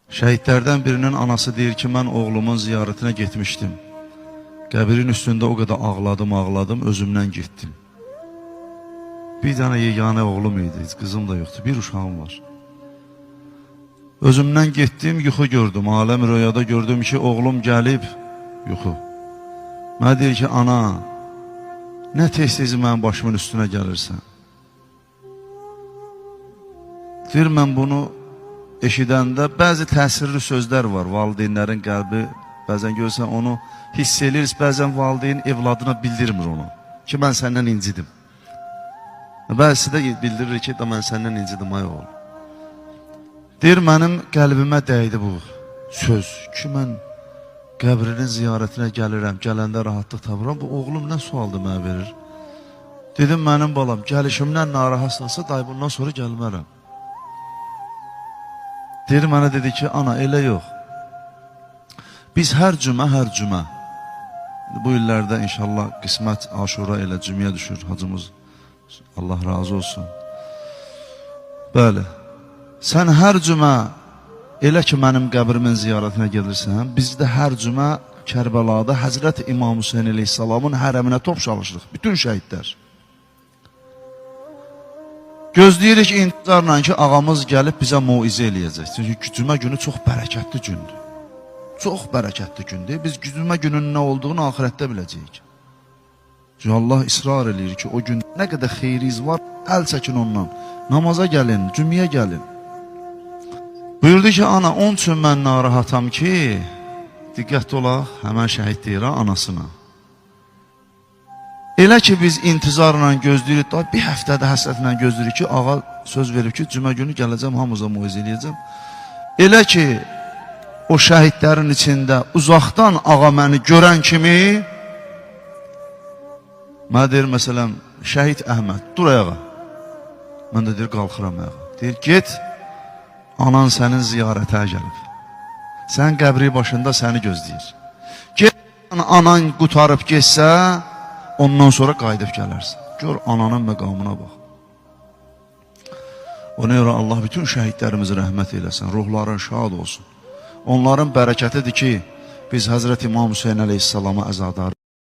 Şəhidlərdən birinin anası deyir ki, mən oğlumun ziyarətinə getmişdim. Qəbrin üstündə o qədər ağladım, özümdən getdim. Bir dənə yeganə oğlum idi, qızım da yoxdur, bir uşağım var. Özümdən getdim, yuxu gördüm, aləm rüyada gördüm ki, oğlum gəlib, yuxu. Mənə deyir ki, ana, nə tez-tez mənim başımın üstünə gəlirsən. Deyir, mən bunu eşidəndə bəzi təsirli sözlər var, valideynlərin qəlbi, bəzən görsən onu hiss edirik, bəzən valideyn evladına bildirmir onu, ki, mən səndən incidim. Bəzisi də bildirir ki, mən səndən incidim, ay oğul. Deyir, mənim qəlbimə dəydi bu söz ki, mən qəbrinin ziyarətinə gəlirəm, gələndə rahatlıq tapıram, bu oğlum nə sualdır mənə verir. Dedim, mənim balam, gəlişimdən narahatsansa, day bundan sonra gəlmərəm. Deyir, mənə dedi ki, ana, elə yox. Biz hər cümə, bu illərdə inşallah qismət Aşura elə cümləyə düşür, hacımız, Allah razı olsun. Bəli, sən hər cümə elə ki, mənim qəbrimin ziyarətinə gelirsən, bizdə hər cümə Kərbəlada Həzrət İmam Hüseyin əleyhissalamın hərəminə top çalışırıq, bütün şəhidlər. Gözləyirik intizarla ki, ağamız gəlib bizə muizə eləyəcək. Çünki cümə günü çox bərəkətli gündür. Çox bərəkətli gündür. Biz cümə gününün nə olduğunu ahirətdə biləcəyik. Çünki Allah israr eləyir ki, o gün nə qədər xeyriz var, əl çəkin ondan. Namaza gəlin, cümləyə gəlin. Buyurdu ki, ana, onun üçün mən narahatam ki, diqqətli olaq, həmən şəhid deyir anasına. Elə ki, biz intizarla gözləyirik, daha bir həftədə həsrətlə gözləyirik ki, ağa söz verib ki, cümə günü gələcəm, hamıza muizə eləyəcəm. Elə ki, o şəhidlərin içində uzaqdan ağa məni görən kimi, mənə deyir, məsələn, şəhid Əhməd, dur ayağa. Mən də deyir, qalxıram ayağa. Deyir, get, anan sənin ziyarətə gəlib. Sən qəbri başında səni gözləyir. Get, anan qutarıb getsə, ondan sonra qayıdıb gələrsən. Gör, ananın məqamına bax. Ona görə Allah bütün şəhidlərimizi rəhmət eləsin, ruhların şad olsun. Onların bərəkətidir ki, biz Həzrət İmam Hüseyin əleyhissalama əzadarıq.